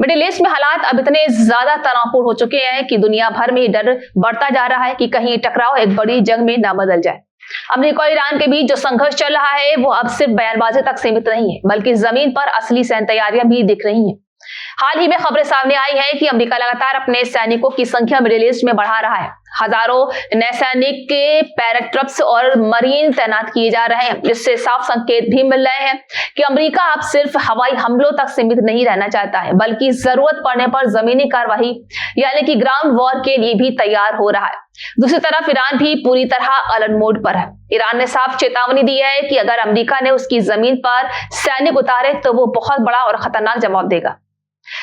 Middle east में हालात अब इतने ज्यादा तनावपूर्ण हो चुके हैं कि दुनिया भर में डर बढ़ता जा रहा है कि कहीं टकराव एक बड़ी जंग में न बदल जाए। अमेरिका और ईरान के बीच जो संघर्ष चल रहा है वो अब सिर्फ बयानबाजी तक सीमित नहीं है, बल्कि जमीन पर असली सैन्य तैयारियां भी दिख रही हैं। हाल ही में खबरें सामने आई हैं कि अमेरिका लगातार अपने सैनिकों की संख्या मिडिल ईस्ट में बढ़ा रहा है। हजारों नए सैनिक के पैराट्रप्स और मरीन तैनात किए जा रहे हैं, जिससे साफ संकेत भी मिल रहे हैं कि अमेरिका अब सिर्फ हवाई हमलों तक सीमित नहीं रहना चाहता है, बल्कि जरूरत पड़ने पर जमीनी कार्रवाई यानी कि ग्राउंड वॉर के लिए भी तैयार हो रहा है। दूसरी तरफ ईरान भी पूरी तरह अलर्ट मोड पर है। ईरान ने साफ चेतावनी दी है कि अगर अमेरिका ने उसकी जमीन पर सैनिक उतारे तो वो बहुत बड़ा और खतरनाक जवाब देगा।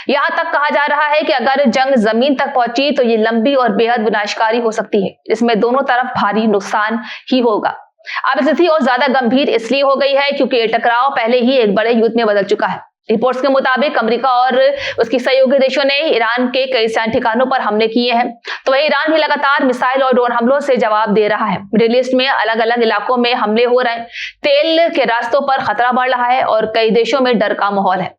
यहां तक कहा जा रहा है कि अगर जंग जमीन तक पहुंची तो ये लंबी और बेहद विनाशकारी हो सकती है, जिसमें दोनों तरफ भारी नुकसान ही होगा। अब स्थिति और ज्यादा गंभीर इसलिए हो गई है क्योंकि ये टकराव पहले ही एक बड़े युद्ध में बदल चुका है। रिपोर्ट्स के मुताबिक अमेरिका और उसकी सहयोगी देशों ने ईरान के कई सैन्य ठिकानों पर हमले किए हैं, तो वही ईरान भी लगातार मिसाइल और ड्रोन हमलों से जवाब दे रहा है। मिडिल ईस्ट में अलग अलग इलाकों में हमले हो रहे हैं, तेल के रास्तों पर खतरा बढ़ रहा है और कई देशों में डर का माहौल है।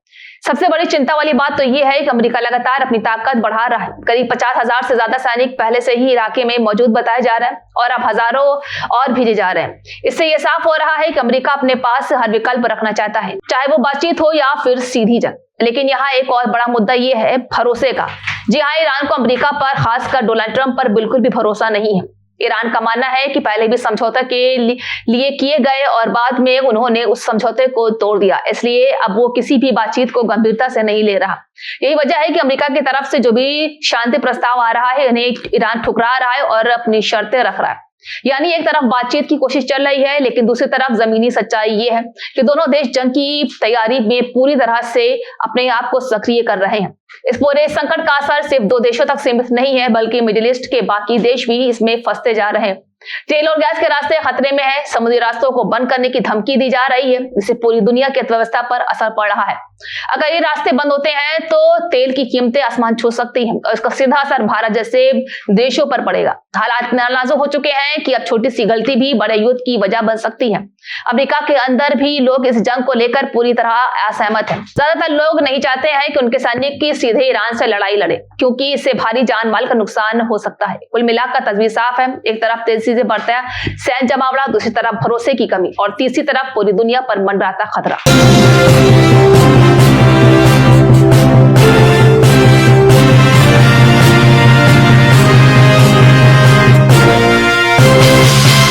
सबसे बड़ी चिंता वाली बात तो ये है कि अमेरिका लगातार अपनी ताकत बढ़ा रहा है। करीब 50,000 से ज्यादा सैनिक पहले से ही इलाके में मौजूद बताए जा रहे हैं और अब हजारों और भेजे जा रहे हैं। इससे यह साफ हो रहा है कि अमेरिका अपने पास हर विकल्प रखना चाहता है, चाहे वो बातचीत हो या फिर सीधी जंग। लेकिन यहाँ एक और बड़ा मुद्दा ये है भरोसे का। जी हाँ, ईरान को अमेरिका पर, खासकर डोनाल्ड ट्रंप पर बिल्कुल भी भरोसा नहीं है। ईरान का मानना है कि पहले भी समझौते के लिए किए गए और बाद में उन्होंने उस समझौते को तोड़ दिया, इसलिए अब वो किसी भी बातचीत को गंभीरता से नहीं ले रहा। यही वजह है कि अमेरिका की तरफ से जो भी शांति प्रस्ताव आ रहा है उन्हें ईरान ठुकरा रहा है और अपनी शर्तें रख रहा है। यानी एक तरफ बातचीत की कोशिश चल रही है, लेकिन दूसरी तरफ जमीनी सच्चाई ये है कि दोनों देश जंग की तैयारी में पूरी तरह से अपने आप को सक्रिय कर रहे हैं। इस पूरे संकट का असर सिर्फ दो देशों तक सीमित नहीं है, बल्कि मिडिल ईस्ट के बाकी देश भी इसमें फंसते जा रहे हैं। तेल और गैस के रास्ते खतरे में है, समुद्री रास्तों को बंद करने की धमकी दी जा रही है, जिससे पूरी दुनिया की अर्थव्यवस्था पर असर पड़ रहा है। अगर ये रास्ते बंद होते हैं तो तेल की कीमतें आसमान छू सकती हैं और इसका सीधा असर भारत जैसे देशों पर पड़ेगा। हालात नाजुक हो चुके हैं कि अब छोटी सी गलती भी बड़े युद्ध की वजह बन सकती है। अमेरिका के अंदर भी लोग इस जंग को लेकर पूरी तरह असहमत हैं। ज्यादातर लोग नहीं चाहते हैं कि उनके सैनिक की सीधे ईरान से लड़ाई लड़े, क्योंकि इससे भारी जान माल का नुकसान हो सकता है। कुल मिलाकर तस्वीर साफ है, एक तरफ तेजी से बढ़ता है सैन्य जमावड़ा, दूसरी तरफ भरोसे की कमी और तीसरी तरफ पूरी दुनिया पर मंडराता खतरा।